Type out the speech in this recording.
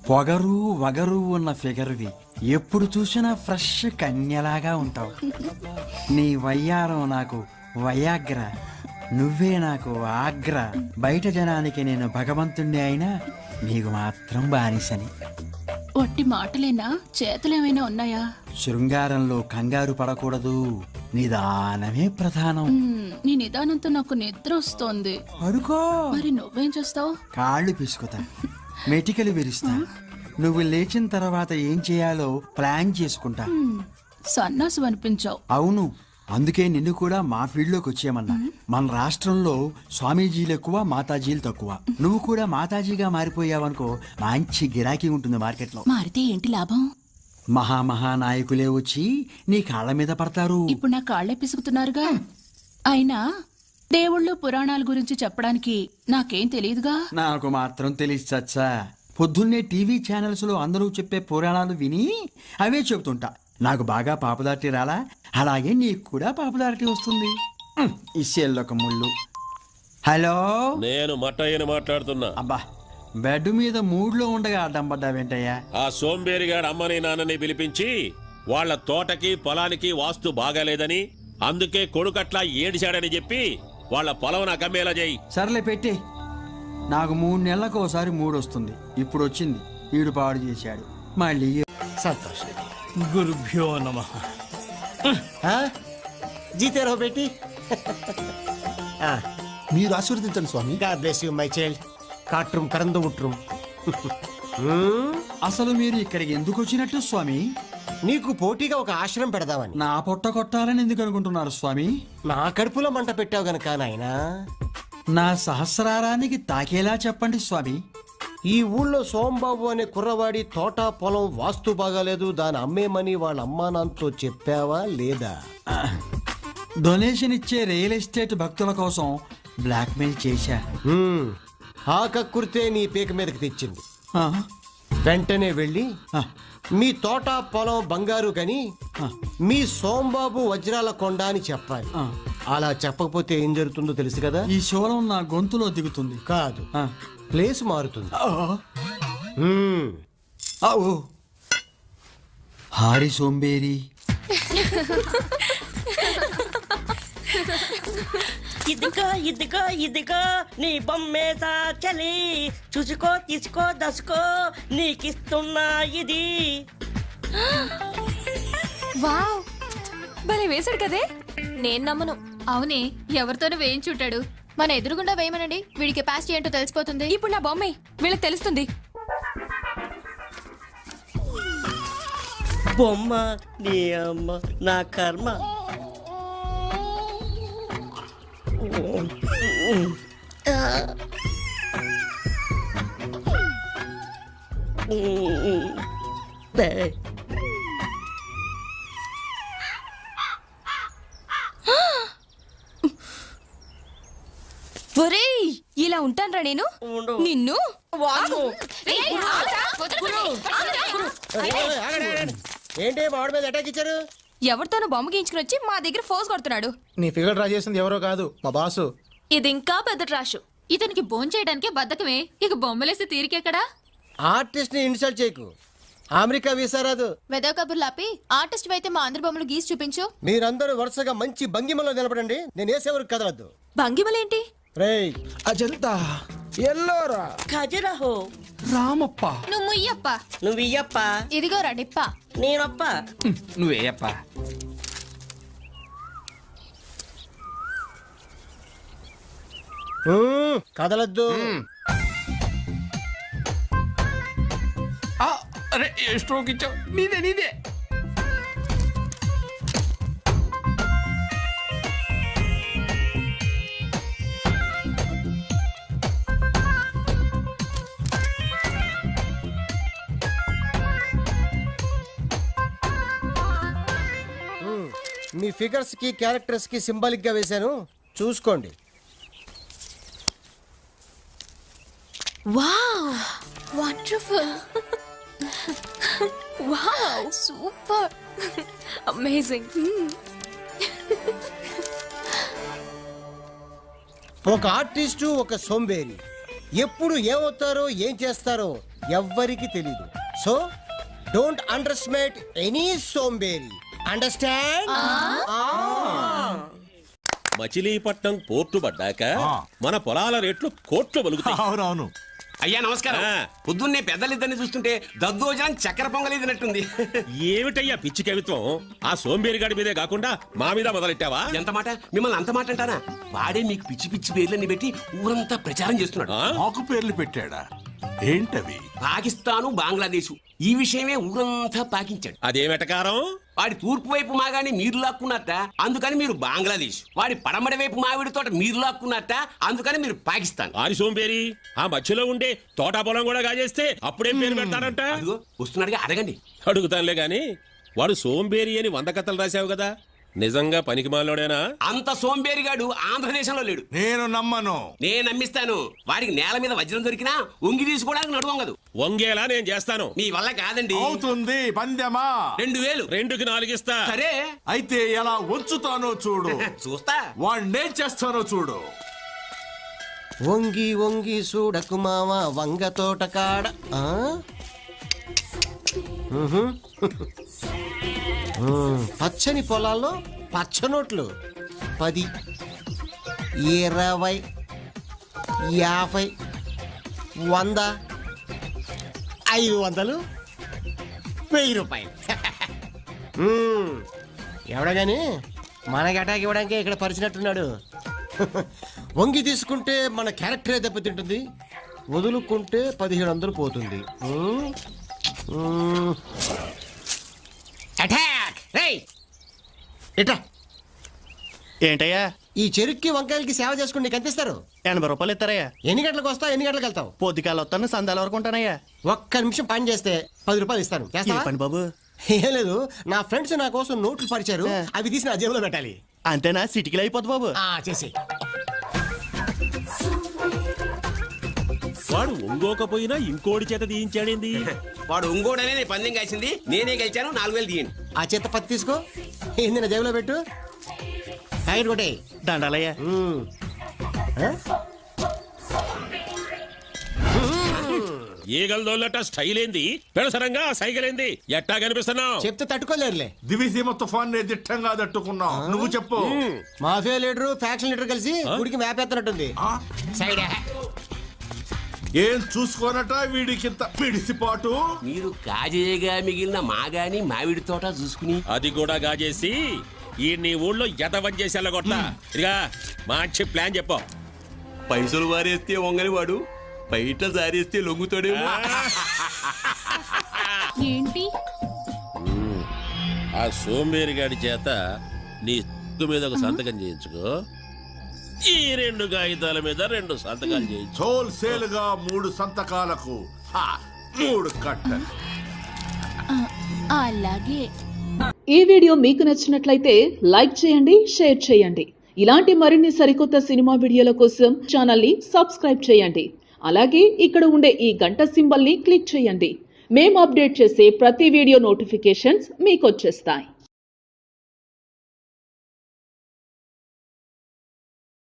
పొగరు వగరు ఉన్న ఫిగర్వి, ఎప్పుడు చూసినా ఫ్రెష్ కన్యలాగా ఉంటావు. నీ వయ్యారం నాకు వయాగ్ర, నువ్వే నాకు ఆగ్ర. బయట జనానికి నేను భగవంతుణ్ణి అయినా నీకు మాత్రం బానిసని. ఒట్టి మాటలేనా, చేతులేమైనా ఉన్నాయా? శృంగారంలో కంగారు పడకూడదు, నిదానమే ప్రధానం. నీ నిదానంతో నాకు నిద్ర వస్తోంది. పడుకో. మరి నువ్వేం చేస్తావు? కాళ్ళు పిసుకుతా, మెటికలు విరుస్తా. నువ్వు లేచిన తర్వాత ఏం చేయాలో ప్లాన్ చేసుకుంటా. సన్నాసు అనిపించావు. అవును, అందుకే నిన్ను కూడా మా ఫీల్డ్లోకి వచ్చేయమన్నా. మన రాష్ట్రంలో స్వామీజీలు ఎక్కువ, మాతాజీలు తక్కువ. నువ్వు కూడా మాతాజీగా మారిపోయావనుకో, మంచి గిరాకీ ఉంటుంది మార్కెట్లో. మారితే ఏంటి లాభం? మహానాయకులే వచ్చి నీ కాళ్ళ మీద పడతారు. ఇప్పుడు నా కాళ్లే పిసుకుతున్నారుగా. అయినా దేవుళ్ళు పురాణాల గురించి చెప్పడానికి నాకేం తెలియదుగా. నాకు మాత్రం తెలిసి చచ్చా. పొద్దున్నే టీవీ ఛానల్స్ లో అందరూ చెప్పే పురాణాలు విని అవే చెబుతుంటా. నాకు బాగా పాపులారిటీ రాలా, అలాగే నీకు కూడా పాపులారిటీ వస్తుంది. ఇసేళ్ళొక ముళ్ళు. హలో, నేను మట్టయ్యని మాట్లాడుతున్నా. అబ్బా, బెడ్ మీద మూడ్లో ఉండగా అడ్డం పడ్డావేంటయ్యా? ఆ సోంబేరిగాడు అమ్మని నాన్నని పిలిపించి వాళ్ళ తోటకి పొలానికి వాస్తు బాగాలేదని, అందుకే కొడుకట్లా ఏడిశాడని చెప్పి వాళ్ళ పొలం నాకు అమ్మేలా చేయి. సర్లే పెట్టి. నాకు 3 నెలలకు ఒకసారి మూడొస్తుంది. ఇప్పుడు వచ్చింది, ఈడు పాడు చేశాడు. మళ్ళీ సంతోషం. గురుభ్యో నమః. జీతే రహో బేటీ. మీరు ఆశీర్వదించండి స్వామి. God bless you my child. కాట్rum కరందు ఉట్rum. అసలు మీరు ఇక్కడికి ఎందుకు వచ్చినట్టు స్వామి? నీకు పోటీగా ఒక ఆశ్రమం పెడదామని. నా పొట్ట కొట్టాలని ఎందుకు అనుకుంటున్నారు స్వామి? నా కడుపులో మంట పెట్టావు గనక నాయనా. నా సహస్రారానికి తాకేలా చెప్పండి స్వామి. ఈ ఊళ్ళో సోంబాబు అనే కుర్రవాడి తోట పొలం వాస్తు బాగాలేదు, దాని అమ్మేమని వాళ్ళ అమ్మా నాన్నతో చెప్పావా లేదా? డొనేషన్ ఇచ్చే రియల్ ఎస్టేట్ భక్తుల కోసం బ్లాక్మెయిల్ చేశా. ఆ కక్కుర్తే నీ పీక మీదకి తెచ్చింది. ఆ, వెంటనే వెళ్ళి ఆ, మీ తోట పొలం బంగారు గని మీ సోంబాబు వజ్రాల కొండ అని చెప్పాలి. ఆ. అలా చెప్పకపోతే ఏం జరుగుతుందో తెలుసు కదా? ఈ శూలం నా గొంతులో దిగుతుంది. కాదు, ఆ. ప్లేస్ మారుతుంది. ఆ, ఆ, ఓ. హారి సోంబేరి. ఇదిగో ఇదిగో ఇదిగో నీ బొమ్మేసా చలి, చూసుకో తీసుకో దసుకో, నీకిస్తున్నా ఇది. వావ్, భలే వేశాడు కదే. నేను నమ్మను. అవునే, ఎవరితోనూ వేయించుంటాడు. మన ఎదురుగుండా వేయమనండి, వీడి కెపాసిటీ ఏంటో తెలిసిపోతుంది. ఇప్పుడు నా బొమ్మే వీళ్ళకి తెలుస్తుంది. బొమ్మ నీ అమ్మ, నా కర్మ. ఒరేయ్, ఇలా ఉంటాన్రా నేను. నిన్ను ఏంటి వాడి మీద అటాక్ ఇచ్చారు? ఎవరితోనూ బొమ్మ గీయించుకుని వచ్చి మా దగ్గర ఫోర్స్ కొడుతున్నాడు. నీ ఫిగర్ డ్రా చేసింది ఎవరో కాదు, మా బాసు. ఇది ఇంకా పెద్ద ట్రాష్. ఇతనికి భోంచేయడానికే బద్దకమే, ఇక బొమ్మలేసి తీరికెక్కడా? ఆర్టిస్ట్ ని ఇన్సల్ట్ చేయకు. అమెరికా వీసా రాదు. వెదవ కబుర్లాపి ఆర్టిస్ట్ అయితే మా అందరి బొమ్మలు గీసి చూపించు. మీరందరూ వరుసగా మంచి భంగిమలో నిలబడండి. నేను వేసేవరకు కదలద్దు. భంగిమలేంటి? రేయ్, అజంతా, ఎల్లోరా, ఖజురహో, రామప్ప, నువ్వు ముయ్యప్ప. నువ్వు ఇయ్యప్ప, ఇదిగో రడిప్ప. నేనప్ప. నువ్వేయప్ప. కదలద్దు. అరే, స్ట్రోక్ ఇచ్చావు. నీదే నీదే. మీ ఫిగర్స్ కి క్యారెక్టర్స్ కి సింబాలిక్ గా వేశాను, చూసుకోండి. Wow, wonderful. Wow, super. Amazing. ఒక ఆర్టిస్టు, ఒక సోంబేరి, ఎప్పుడు ఏమవుతారో ఏం చేస్తారో ఎవ్వరికి తెలీదు. So don't underestimate any సోంబేరి. అండర్స్టాండ్? మచిలీపట్నం పోర్టు పడ్డాక మన పొలాల రేట్లు కోట్లు బలుగుతాయి. అవునవును. అయ్యా నమస్కారం. ఆ. పొద్దున్నే పెద్దలిద్దరిని చూస్తుంటే దద్దోజనం చక్కెర పొంగలిదినట్టుంది. ఏమిటయ్యా పిచ్చి కవిత్వం? ఆ సోంబేరిగాడి మీదే కాకుండా మా మీద మొదలెట్టావా? ఎంత మాట, మిమ్మల్ని అంత మాట అంటానా? వాడే మీకు పిచ్చి పిచ్చి పేర్లన్నీ పెట్టి ఊరంతా ప్రచారం చేస్తున్నాడు. ఆ? మాకు పేర్లు పెట్టాడా? ఏంటవి? పాకిస్తాను, బంగ్లాదేశ్ ఈ విషయమే ఊరంతా పాకించాడు. అదేమెటకారం? వాడి తూర్పు వైపు మాగాని మీరు లాక్కున్నట్ట, అందుకని మీరు బంగ్లాదేశ్. వాడి పడమడి వైపు మామిడి తోట మీరు లాక్కున్నట్ట, అందుకని మీరు పాకిస్తాన్. ఆరి సోంబేరి ఆ మధ్యలో ఉండే తోటా పొలం కూడా కాజేస్తే అప్పుడేం పేరు పెడతారంట? అదిగో వస్తున్నాడుగా, అడగండి. అడుగుతానులే గాని వాడు సోంబేరి అని 100 కథలు రాశావు కదా, నిజంగా పనికిమాలోనేనా? అంత సోంబేరిగాడు ఆంధ్రదేశంలో లేడు. నేను నమ్మను. నేను నమ్మిస్తాను. వాడికి నేల మీద వజ్రం దొరికినా ఉంగి తీసుకోవడానికి నడువంగదు. వంగేలా నేను చేస్తాను. మీ వల్ల కాదండి. అవుతుంది. పందెమా? 2000. 2కి 4 ఇస్తా. సరే అయితే ఎలా వంచుతానో చూడు. చూస్తా. వాణ్ణేం చేస్తానో చూడు. వంగి వంగి చూడకు మామ వంగ తోట కాడ. ఆ? మ్హూ. పచ్చని పొలాల్లో పచ్చనోట్లు 10, 20, 50, 100, 500, 1000 రూపాయలు. ఎవడా గాని మనకి అటాక్ ఇవ్వడానికి ఇక్కడ పరిచినట్టున్నాడు. వంగి తీసుకుంటే మన క్యారెక్టరే దెబ్బతింటుంది, వదులుకుంటే 1700 పోతుంది. అటాక్! రేయ్ ఇట్రా. ఏంటయ్యా ఈ చెరుక్కి వంకాయలకి సేవ చేసుకుని నీకు ఎంత ఇస్తారు? 80 రూపాయలు ఇస్తారయ్యా. ఎన్ని గంటలకు వస్తావు, ఎన్ని గంటలకు వెళ్తావు? పొద్దుకాల వస్తాను, సందాల వరకు ఉంటానయ్యా. ఒక్క నిమిషం పని చేస్తే 10 రూపాయలు ఇస్తాను. ఏ చేస్తావా? పని బాబు? ఏం లేదు, నా ఫ్రెండ్స్ నా కోసం నోట్లు పరిచారు, అవి తీసి నా జేబులో పెట్టాలి. అంతేనా? సిటీకి అయిపోద్ది బాబు. చేసి వాడు ఒంగోకపోయినా ఇంకోటి చేత తీయించాడేంది? వాడు ఉంగోడనే నేను పందెం కాసింది, నేనే గెలిచాను. 4000 తీయండి. ఆ చేత పత్తి తీసుకో, ఏంది నా జేబులో పెట్టు. ప్యాకెట్ కొట్టే. దండాలయ్యా. ఈగలదోళ్ళట స్టైల్ ఏంది, పెడసరంగా సైకిల్ ఏంది, ఎట్టా కనిపిస్తున్నావు? చెప్తే తట్టుకోలేరులే. దివిసీమ తుఫాన్ దిట్టంగా తట్టుకున్నావు. నువ్వు చెప్పు. మాఫియా లీడరు ఫ్యాక్షన్ లీడర్ కలిసి గుడికి మ్యాప్ ఎత్తనట్టుంది. ఆ? సైడ్ ఏం చూసుకోనట వీడికింత పిడిసిపాటు. మీరు కాజేయగా మిగిలిన మాగాని మామిడి తోట చూసుకుని అది కూడా గాజేసి ఈ నీ ఊళ్ళో ఎదవం చేసి వెళ్ళగొట్ట. ఇదిగా మంచి ప్లాన్ చెప్పు. పైసలు వారేస్తే వంగని వాడు బయట జారేస్తే లొంగుతాడు. ఏంటి? ఆ సోంబేరి గాడి చేత నీ మీద ఒక సంతకం చేయించుకో, ఈ 2 కాగితాల మీద 2 సంతకాలు చేయించు. హోల్సేల్ గా 3 సంతకాలకు 3 కట్టలు. అలాగే. ఈ వీడియో మీకు నచ్చినట్లయితే లైక్ చేయండి, షేర్ చేయండి. ఇలాంటి మరిన్ని సరికొత్త సినిమా వీడియోల కోసం ఛానల్ని సబ్స్క్రైబ్ చేయండి. అలాగే ఇక్కడ ఉండే ఈ గంట సింబల్ని క్లిక్ చేయండి. మేము అప్డేట్ చేసే ప్రతి వీడియో నోటిఫికేషన్స్ మీకు వచ్చేస్తాయి.